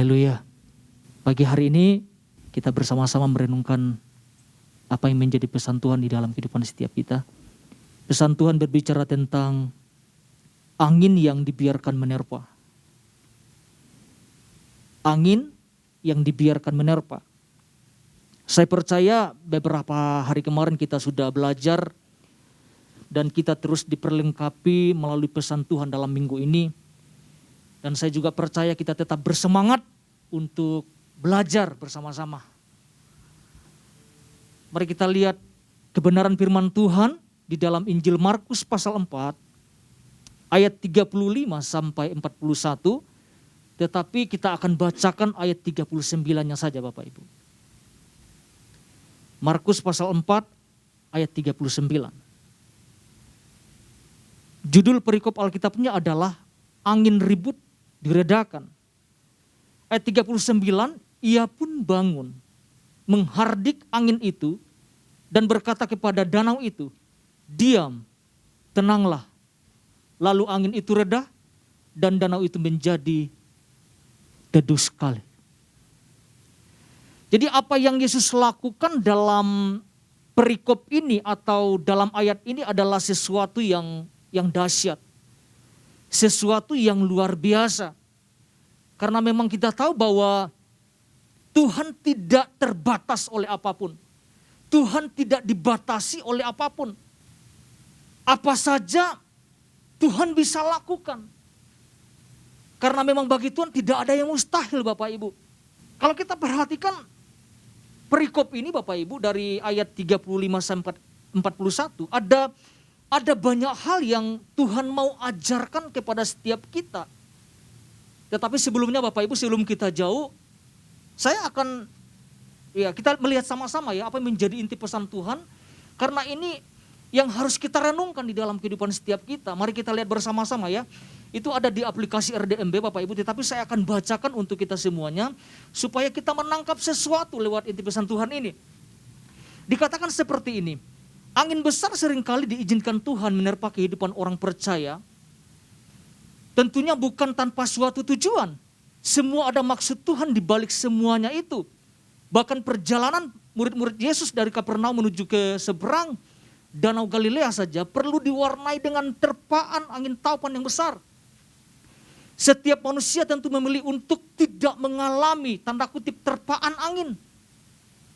Haleluya. Pagi hari ini kita bersama-sama merenungkan apa yang menjadi pesan Tuhan di dalam kehidupan setiap kita. Pesan Tuhan berbicara tentang angin yang dibiarkan menerpa. Angin yang dibiarkan menerpa. Saya percaya beberapa hari kemarin kita sudah belajar dan kita terus diperlengkapi melalui pesan Tuhan dalam minggu ini. Dan saya juga percaya kita tetap bersemangat untuk belajar bersama-sama. Mari kita lihat kebenaran firman Tuhan di dalam Injil Markus pasal 4 ayat 35 sampai 41. Tetapi kita akan bacakan ayat 39-nya saja Bapak Ibu. Markus pasal 4 ayat 39. Judul perikop Alkitabnya adalah angin ribut diredakan. Ayat 39, ia pun bangun, menghardik angin itu dan berkata kepada danau itu, diam, tenanglah. Lalu angin itu reda dan danau itu menjadi teduh sekali. Jadi apa yang Yesus lakukan dalam perikop ini atau dalam ayat ini adalah sesuatu yang dahsyat. Sesuatu yang luar biasa. Karena memang kita tahu bahwa Tuhan tidak terbatas oleh apapun. Tuhan tidak dibatasi oleh apapun. Apa saja Tuhan bisa lakukan. Karena memang bagi Tuhan tidak ada yang mustahil Bapak Ibu. Kalau kita perhatikan perikop ini Bapak Ibu dari ayat 35 sampai 41 ada banyak hal yang Tuhan mau ajarkan kepada setiap kita. Tetapi sebelumnya Bapak Ibu, sebelum kita jauh, saya akan, kita melihat sama-sama apa yang menjadi inti pesan Tuhan. Karena ini yang harus kita renungkan di dalam kehidupan setiap kita. Mari kita lihat bersama-sama ya. Itu ada di aplikasi RDMB Bapak Ibu, tetapi saya akan bacakan untuk kita semuanya. Supaya kita menangkap sesuatu lewat inti pesan Tuhan ini. Dikatakan seperti ini. Angin besar seringkali diizinkan Tuhan menerpa kehidupan orang percaya. Tentunya bukan tanpa suatu tujuan. Semua ada maksud Tuhan di balik semuanya itu. Bahkan perjalanan murid-murid Yesus dari Kapernaum menuju ke seberang Danau Galilea saja perlu diwarnai dengan terpaan angin taupan yang besar. Setiap manusia tentu memilih untuk tidak mengalami tanda kutip terpaan angin.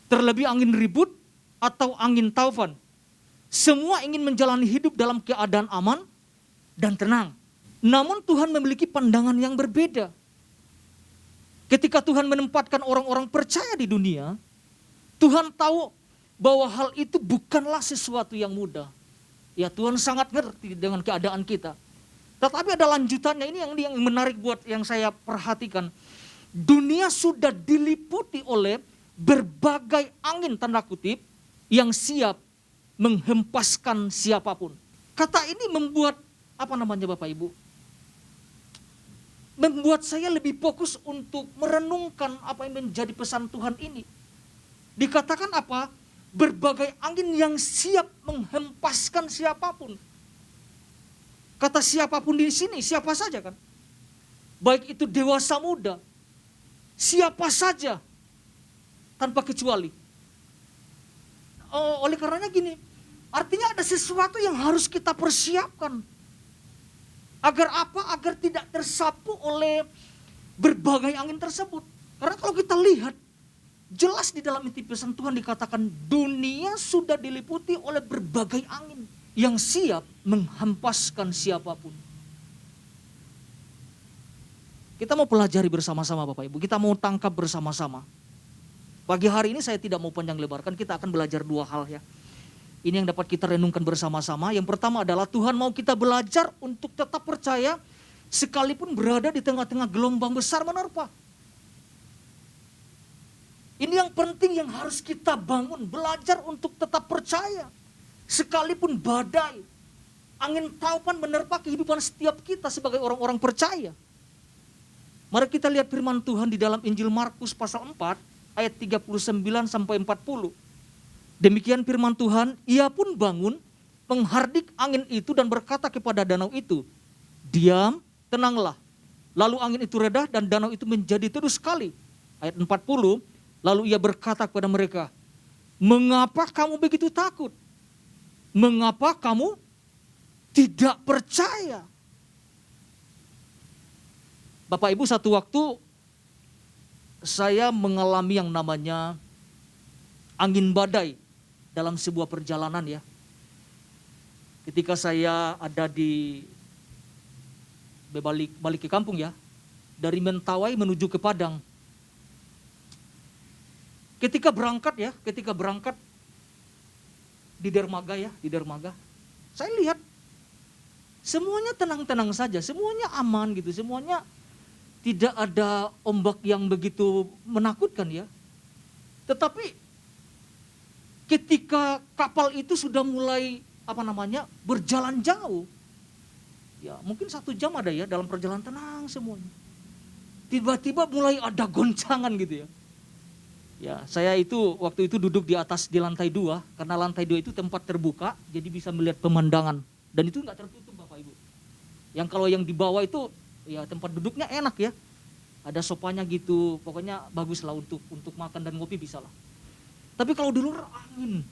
Terlebih angin ribut atau angin taufan. Semua ingin menjalani hidup dalam keadaan aman dan tenang. Namun Tuhan memiliki pandangan yang berbeda. Ketika Tuhan menempatkan orang-orang percaya di dunia, Tuhan tahu bahwa hal itu bukanlah sesuatu yang mudah. Ya Tuhan sangat ngerti dengan keadaan kita. Tetapi ada lanjutannya ini yang menarik buat yang saya perhatikan. Dunia sudah diliputi oleh berbagai angin tanda kutip yang siap menghempaskan siapapun. Kata ini membuat Bapak Ibu? Membuat saya lebih fokus untuk merenungkan apa yang menjadi pesan Tuhan ini. Dikatakan apa? Berbagai angin yang siap menghempaskan siapapun. Kata siapapun di sini, siapa saja kan? Baik itu dewasa muda, siapa saja, tanpa kecuali. Oleh karenanya gini, artinya ada sesuatu yang harus kita persiapkan. Agar apa? Agar tidak tersapu oleh berbagai angin tersebut. Karena kalau kita lihat, jelas di dalam inti pesan Tuhan dikatakan dunia sudah diliputi oleh berbagai angin yang siap menghempaskan siapapun. Kita mau pelajari bersama-sama Bapak Ibu, kita mau tangkap bersama-sama. Pagi hari ini saya tidak mau panjang lebarkan, kita akan belajar dua hal ya. Ini yang dapat kita renungkan bersama-sama. Yang pertama adalah Tuhan mau kita belajar untuk tetap percaya sekalipun berada di tengah-tengah gelombang besar menerpa. Ini yang penting yang harus kita bangun, belajar untuk tetap percaya. Sekalipun badai, angin taupan menerpa kehidupan setiap kita sebagai orang-orang percaya. Mari kita lihat firman Tuhan di dalam Injil Markus pasal 4 ayat 39 sampai 40. Demikian firman Tuhan, ia pun bangun, menghardik angin itu dan berkata kepada danau itu, diam, tenanglah. Lalu angin itu reda dan danau itu menjadi teduh sekali. Ayat 40, lalu ia berkata kepada mereka, mengapa kamu begitu takut? Mengapa kamu tidak percaya? Bapak Ibu, satu waktu saya mengalami yang namanya angin badai dalam sebuah perjalanan ya. Ketika saya ada di balik ke kampung ya, dari Mentawai menuju ke Padang. Ketika berangkat di dermaga, saya lihat semuanya tenang-tenang saja, semuanya aman gitu, semuanya tidak ada ombak yang begitu menakutkan ya. Tetapi ketika kapal itu sudah mulai berjalan jauh, ya mungkin 1 jam ada ya dalam perjalanan tenang semuanya. Tiba-tiba mulai ada goncangan gitu ya. Ya, saya waktu itu duduk di lantai 2, karena lantai 2 itu tempat terbuka, jadi bisa melihat pemandangan. Dan itu nggak tertutup Bapak Ibu. Yang kalau yang di bawah itu, ya tempat duduknya enak ya. Ada sofanya gitu, pokoknya bagus lah untuk makan dan ngopi bisa lah. Tapi kalau di luar angin.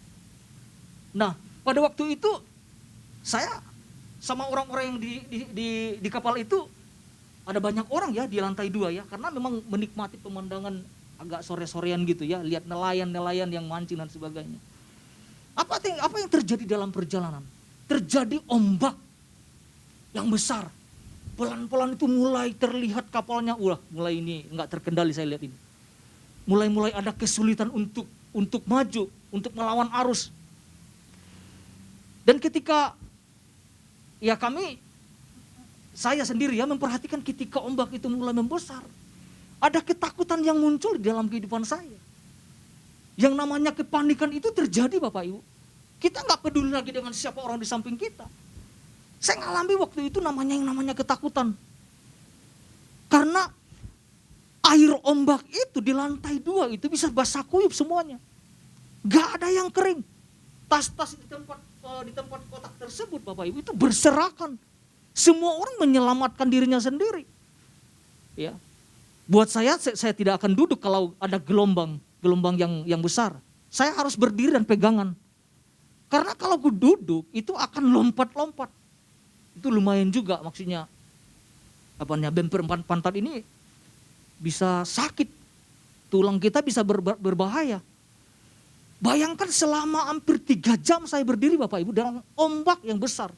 Nah, pada waktu itu saya sama orang-orang yang di kapal itu, ada banyak orang ya di lantai 2 ya, karena memang menikmati pemandangan agak sore-sorean gitu ya, lihat nelayan-nelayan yang mancing dan sebagainya. Apa yang terjadi dalam perjalanan? Terjadi ombak yang besar. Pelan-pelan itu mulai terlihat kapalnya, mulai ini enggak terkendali saya lihat ini. Mulai ada kesulitan untuk maju, untuk melawan arus. Dan ketika ya saya sendiri ya memperhatikan ketika ombak itu mulai membesar, ada ketakutan yang muncul di dalam kehidupan saya. Yang namanya kepanikan itu terjadi Bapak Ibu. Kita nggak peduli lagi dengan siapa orang di samping kita. Saya ngalami waktu itu yang namanya ketakutan. Karena air ombak itu di lantai 2 itu bisa basah kuyup semuanya. Gak ada yang kering. Tas-tas di tempat kotak tersebut Bapak Ibu itu berserakan. Semua orang menyelamatkan dirinya sendiri. Ya. Buat saya tidak akan duduk kalau ada gelombang yang besar. Saya harus berdiri dan pegangan. Karena kalau gue duduk itu akan lompat-lompat. Itu lumayan juga maksudnya. Bemper pantat ini bisa sakit. Tulang kita bisa berbahaya. Bayangkan selama hampir 3 jam saya berdiri Bapak Ibu dalam ombak yang besar.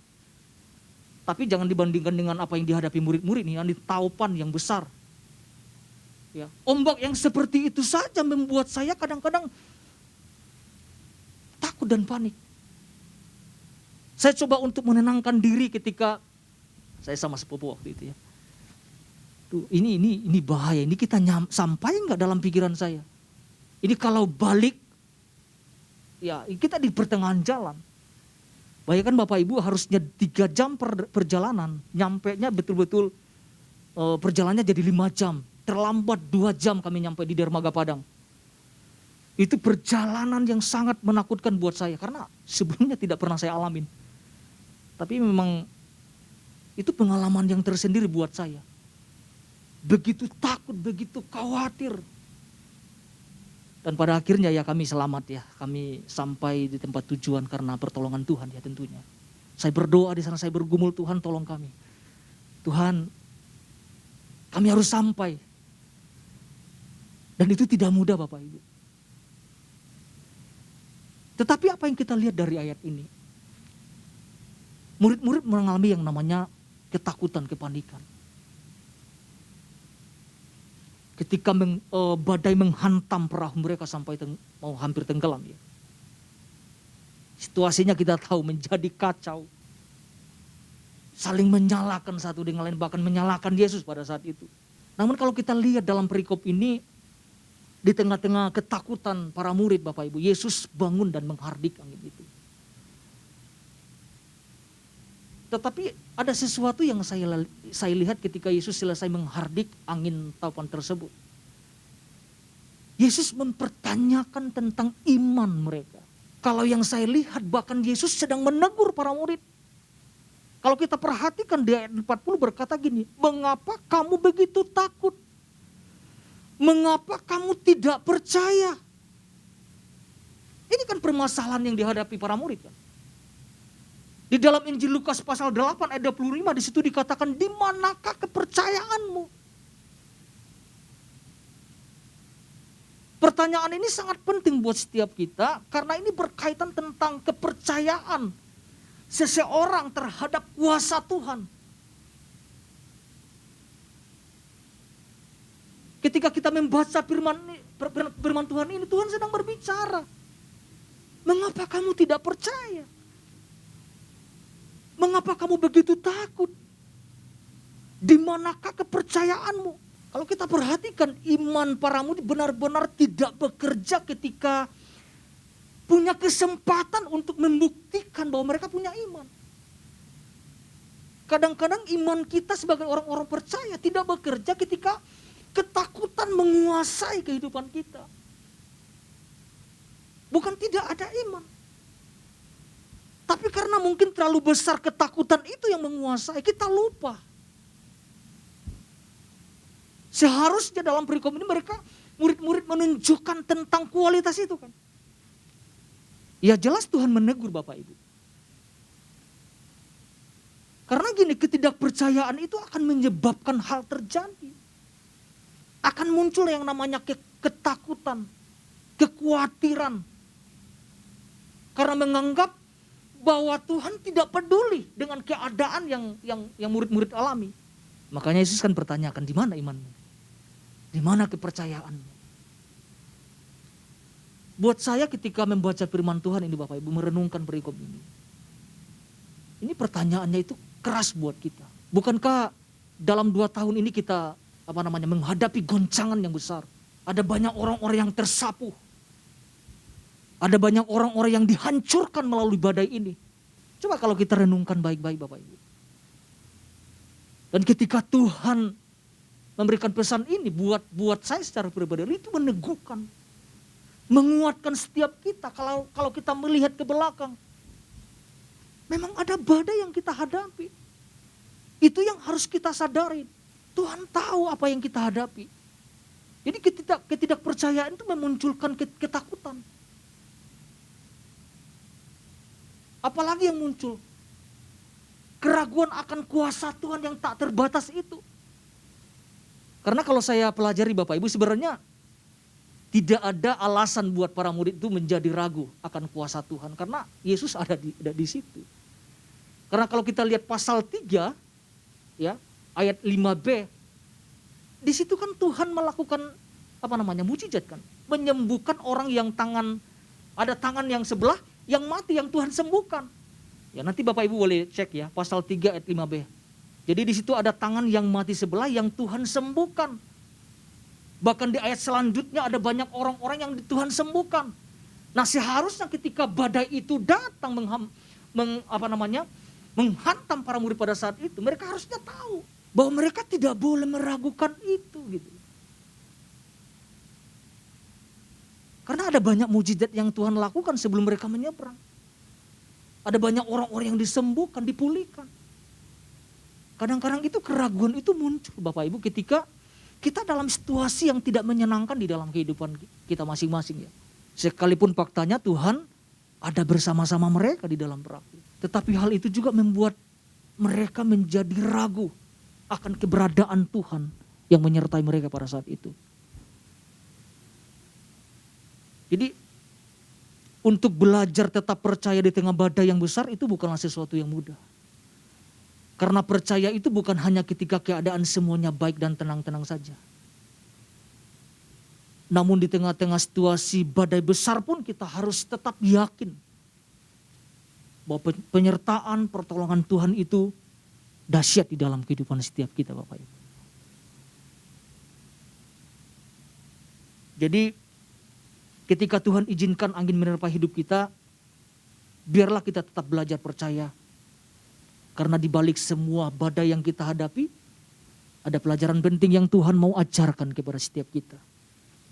Tapi jangan dibandingkan dengan apa yang dihadapi murid-murid ini, yang di taupan yang besar. Ya, ombak yang seperti itu saja membuat saya kadang-kadang takut dan panik. Saya coba untuk menenangkan diri ketika saya sama sepupu waktu itu ya. Tuh, ini bahaya, ini kita sampai nggak dalam pikiran saya. Ini kalau balik, ya kita di pertengahan jalan. Bayangkan Bapak Ibu harusnya 3 jam perjalanan, nyampenya betul-betul perjalanannya jadi 5 jam. Terlambat 2 jam kami nyampe di dermaga Padang. Itu perjalanan yang sangat menakutkan buat saya, karena sebelumnya tidak pernah saya alamin. Tapi memang itu pengalaman yang tersendiri buat saya. Begitu takut, begitu khawatir. Dan pada akhirnya ya kami selamat ya. Kami sampai di tempat tujuan karena pertolongan Tuhan ya tentunya. Saya berdoa di sana, saya bergumul, Tuhan tolong kami. Tuhan, kami harus sampai. Dan itu tidak mudah Bapak Ibu. Tetapi apa yang kita lihat dari ayat ini? Murid-murid mengalami yang namanya ketakutan, kepanikan. Ketika badai menghantam perahu mereka sampai mau hampir tenggelam ya. Situasinya kita tahu menjadi kacau. Saling menyalahkan satu dengan lain, bahkan menyalahkan Yesus pada saat itu. Namun kalau kita lihat dalam perikop ini, di tengah-tengah ketakutan para murid Bapak Ibu, Yesus bangun dan menghardik angin itu. Tetapi ada sesuatu yang saya lihat ketika Yesus selesai menghardik angin taupan tersebut. Yesus mempertanyakan tentang iman mereka. Kalau yang saya lihat bahkan Yesus sedang menegur para murid. Kalau kita perhatikan di ayat 40 berkata gini, mengapa kamu begitu takut? Mengapa kamu tidak percaya? Ini kan permasalahan yang dihadapi para murid kan. Di dalam Injil Lukas pasal 8 ayat 25 di situ dikatakan, di manakah kepercayaanmu? Pertanyaan ini sangat penting buat setiap kita karena ini berkaitan tentang kepercayaan seseorang terhadap kuasa Tuhan. Ketika kita membaca firman Tuhan ini, Tuhan sedang berbicara. Mengapa kamu tidak percaya? Mengapa kamu begitu takut? Di manakah kepercayaanmu? Kalau kita perhatikan iman para murid benar-benar tidak bekerja ketika punya kesempatan untuk membuktikan bahwa mereka punya iman. Kadang-kadang iman kita sebagai orang-orang percaya tidak bekerja ketika ketakutan menguasai kehidupan kita. Bukan tidak ada iman. Tapi karena mungkin terlalu besar ketakutan itu yang menguasai, kita lupa. Seharusnya dalam perikop ini mereka murid-murid menunjukkan tentang kualitas itu kan. Ya jelas Tuhan menegur Bapak Ibu. Karena gini, ketidakpercayaan itu akan menyebabkan hal terjadi. Akan muncul yang namanya ketakutan, kekhawatiran. Karena menganggap bahwa Tuhan tidak peduli dengan keadaan yang murid-murid alami. Makanya Yesus kan pertanyakan, di mana imanmu? Di mana kepercayaanmu? Buat saya ketika membaca firman Tuhan ini Bapak Ibu, merenungkan perikop ini. Ini pertanyaannya itu keras buat kita. Bukankah dalam 2 tahun ini kita menghadapi goncangan yang besar. Ada banyak orang-orang yang tersapu. Ada banyak orang-orang yang dihancurkan melalui badai ini. Coba kalau kita renungkan baik-baik Bapak Ibu. Dan ketika Tuhan memberikan pesan ini buat saya secara pribadi, itu meneguhkan. Menguatkan setiap kita kalau kita melihat ke belakang. Memang ada badai yang kita hadapi. Itu yang harus kita sadari. Tuhan tahu apa yang kita hadapi. Jadi ketidakpercayaan itu memunculkan ketakutan. Apalagi yang muncul? Keraguan akan kuasa Tuhan yang tak terbatas itu. Karena kalau saya pelajari Bapak Ibu, sebenarnya tidak ada alasan buat para murid itu menjadi ragu akan kuasa Tuhan. Karena Yesus ada di situ. Karena kalau kita lihat pasal 3, ya, ayat 5b, di situ kan Tuhan melakukan mujizat kan. Menyembuhkan orang yang ada tangan yang sebelah, yang mati yang Tuhan sembuhkan. Ya nanti Bapak Ibu boleh cek ya, pasal 3 ayat 5b. Jadi di situ ada tangan yang mati sebelah yang Tuhan sembuhkan. Bahkan di ayat selanjutnya ada banyak orang-orang yang Tuhan sembuhkan. Nah seharusnya ketika badai itu datang menghantam para murid pada saat itu, mereka harusnya tahu bahwa mereka tidak boleh meragukan itu gitu. Karena ada banyak mujizat yang Tuhan lakukan sebelum mereka menyeberang. Ada banyak orang-orang yang disembuhkan, dipulihkan. Kadang-kadang itu keraguan itu muncul Bapak Ibu ketika kita dalam situasi yang tidak menyenangkan di dalam kehidupan kita masing-masing ya. Sekalipun faktanya Tuhan ada bersama-sama mereka di dalam perahu. Tetapi hal itu juga membuat mereka menjadi ragu akan keberadaan Tuhan yang menyertai mereka pada saat itu. Jadi untuk belajar tetap percaya di tengah badai yang besar itu bukanlah sesuatu yang mudah. Karena percaya itu bukan hanya ketika keadaan semuanya baik dan tenang-tenang saja. Namun di tengah-tengah situasi badai besar pun kita harus tetap yakin bahwa penyertaan pertolongan Tuhan itu dahsyat di dalam kehidupan setiap kita Bapak Ibu. Jadi ketika Tuhan izinkan angin menerpa hidup kita, biarlah kita tetap belajar percaya. Karena di balik semua badai yang kita hadapi, ada pelajaran penting yang Tuhan mau ajarkan kepada setiap kita.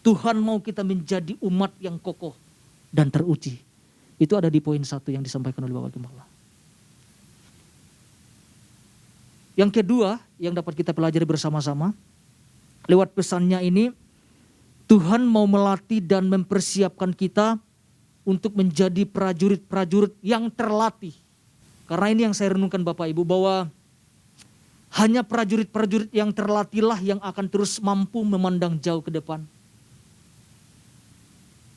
Tuhan mau kita menjadi umat yang kokoh dan teruji. Itu ada di poin 1 yang disampaikan oleh Bapak Gembala. Yang kedua yang dapat kita pelajari bersama-sama, lewat pesannya ini, Tuhan mau melatih dan mempersiapkan kita untuk menjadi prajurit-prajurit yang terlatih. Karena ini yang saya renungkan Bapak Ibu, bahwa hanya prajurit-prajurit yang terlatihlah yang akan terus mampu memandang jauh ke depan.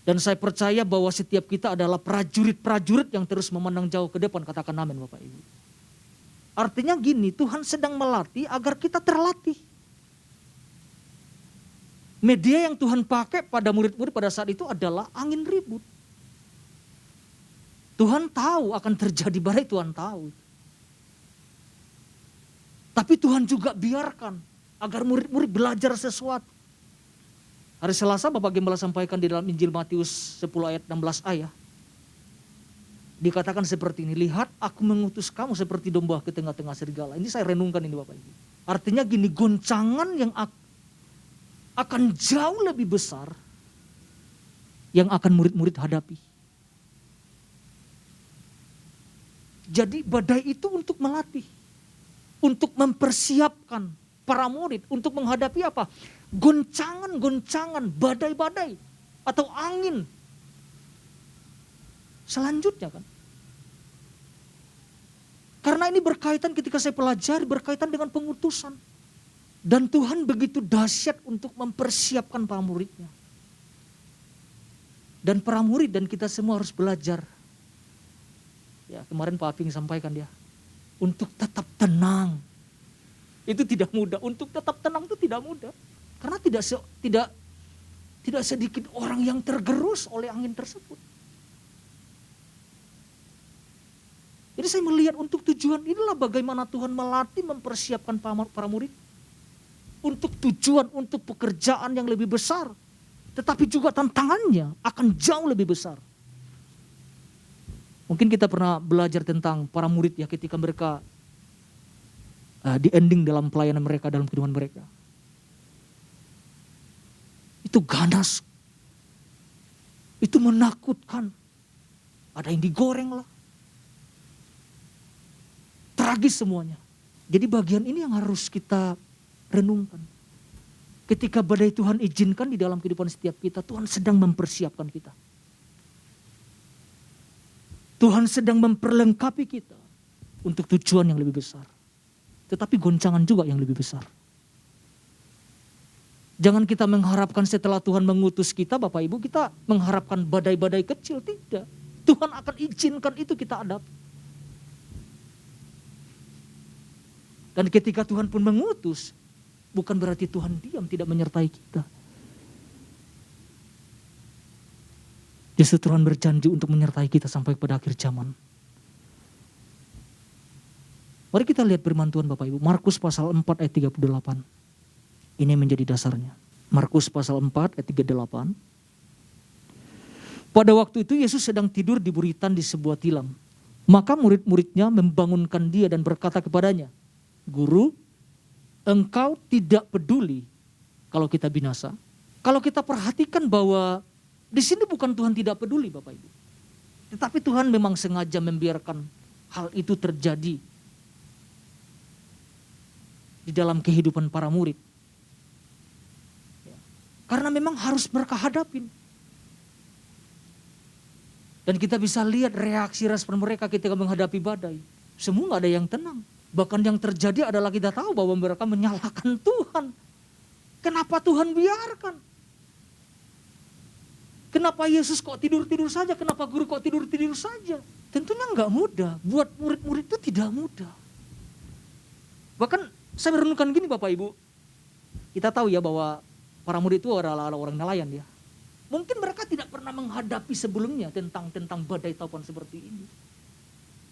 Dan saya percaya bahwa setiap kita adalah prajurit-prajurit yang terus memandang jauh ke depan. Katakan amin Bapak Ibu. Artinya gini, Tuhan sedang melatih agar kita terlatih. Media yang Tuhan pakai pada murid-murid pada saat itu adalah angin ribut. Tuhan tahu akan terjadi badai, Tuhan tahu. Tapi Tuhan juga biarkan agar murid-murid belajar sesuatu. Hari Selasa Bapak Gembala sampaikan di dalam Injil Matius 10 ayat 16a ya. Dikatakan seperti ini, lihat aku mengutus kamu seperti domba ke tengah-tengah serigala. Ini saya renungkan ini Bapak Ibu. Artinya gini, goncangan yang akan jauh lebih besar yang akan murid-murid hadapi. Jadi badai itu untuk melatih, untuk mempersiapkan para murid untuk menghadapi apa? Goncangan-goncangan, badai-badai atau angin selanjutnya kan. Karena ini berkaitan, ketika saya pelajari, berkaitan dengan pengutusan. Dan Tuhan begitu dahsyat untuk mempersiapkan para muridnya. Dan para murid dan kita semua harus belajar. Ya, kemarin Pak Aping sampaikan dia, untuk tetap tenang. Itu tidak mudah. Untuk tetap tenang itu tidak mudah. Karena tidak sedikit orang yang tergerus oleh angin tersebut. Jadi saya melihat untuk tujuan inilah bagaimana Tuhan melatih, mempersiapkan para murid. Untuk tujuan, untuk pekerjaan yang lebih besar. Tetapi juga tantangannya akan jauh lebih besar. Mungkin kita pernah belajar tentang para murid ya, ketika mereka di ending dalam pelayanan mereka, dalam kehidupan mereka. Itu ganas. Itu menakutkan. Ada yang digoreng lah. Tragis semuanya. Jadi bagian ini yang harus kita renungkan. Ketika badai Tuhan izinkan di dalam kehidupan setiap kita, Tuhan sedang mempersiapkan kita. Tuhan sedang memperlengkapi kita untuk tujuan yang lebih besar. Tetapi goncangan juga yang lebih besar. Jangan kita mengharapkan setelah Tuhan mengutus kita, Bapak Ibu, kita mengharapkan badai-badai kecil. Tidak. Tuhan akan izinkan itu kita hadapi. Dan ketika Tuhan pun mengutus, bukan berarti Tuhan diam tidak menyertai kita. Justru Tuhan berjanji untuk menyertai kita sampai pada akhir zaman. Mari kita lihat firman Tuhan Bapak Ibu. Markus pasal 4 ayat 38. Ini menjadi dasarnya. Markus pasal 4 ayat 38. Pada waktu itu Yesus sedang tidur di buritan di sebuah tilam. Maka murid-muridnya membangunkan dia dan berkata kepadanya, Guru, engkau tidak peduli kalau kita binasa. Kalau kita perhatikan bahwa di sini bukan Tuhan tidak peduli Bapak Ibu. Tetapi Tuhan memang sengaja membiarkan hal itu terjadi di dalam kehidupan para murid. Karena memang harus mereka hadapin. Dan kita bisa lihat reaksi respon mereka ketika menghadapi badai. Semua gak ada yang tenang. Bahkan yang terjadi adalah kita tahu bahwa mereka menyalahkan Tuhan. Kenapa Tuhan biarkan? Kenapa Yesus kok tidur-tidur saja? Kenapa guru kok tidur-tidur saja? Tentunya enggak mudah. Buat murid-murid itu tidak mudah. Bahkan saya merenungkan gini Bapak Ibu. Kita tahu ya bahwa para murid itu adalah orang nelayan ya. Mungkin mereka tidak pernah menghadapi sebelumnya tentang badai taufan seperti ini.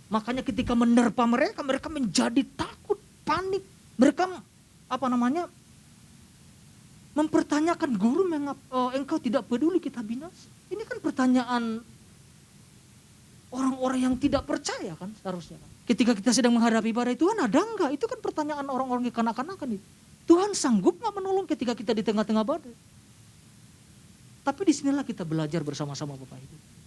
Makanya ketika menerpa mereka, mereka menjadi takut, panik. Mereka mempertanyakan, Guru, engkau tidak peduli kita binasa? Ini kan pertanyaan orang-orang yang tidak percaya kan seharusnya. Ketika kita sedang menghadapi badai, Tuhan ada enggak? Itu kan pertanyaan orang-orang yang kanak-kanakan itu. Tuhan sanggup enggak menolong ketika kita di tengah-tengah badai? Tapi disinilah kita belajar bersama-sama Bapak Ibu.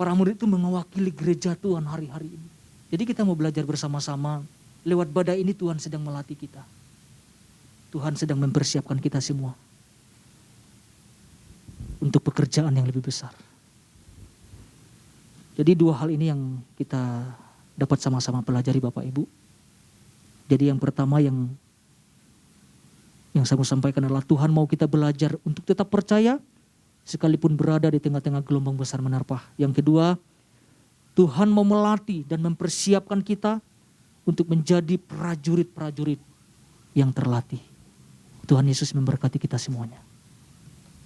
Para murid itu mewakili gereja Tuhan hari-hari ini. Jadi kita mau belajar bersama-sama. Lewat badai ini Tuhan sedang melatih kita. Tuhan sedang mempersiapkan kita semua untuk pekerjaan yang lebih besar. Jadi dua hal ini yang kita dapat sama-sama pelajari Bapak Ibu. Jadi yang pertama yang saya mau sampaikan adalah Tuhan mau kita belajar untuk tetap percaya sekalipun berada di tengah-tengah gelombang besar menerpa. Yang kedua, Tuhan mau melatih dan mempersiapkan kita untuk menjadi prajurit-prajurit yang terlatih. Tuhan Yesus memberkati kita semuanya.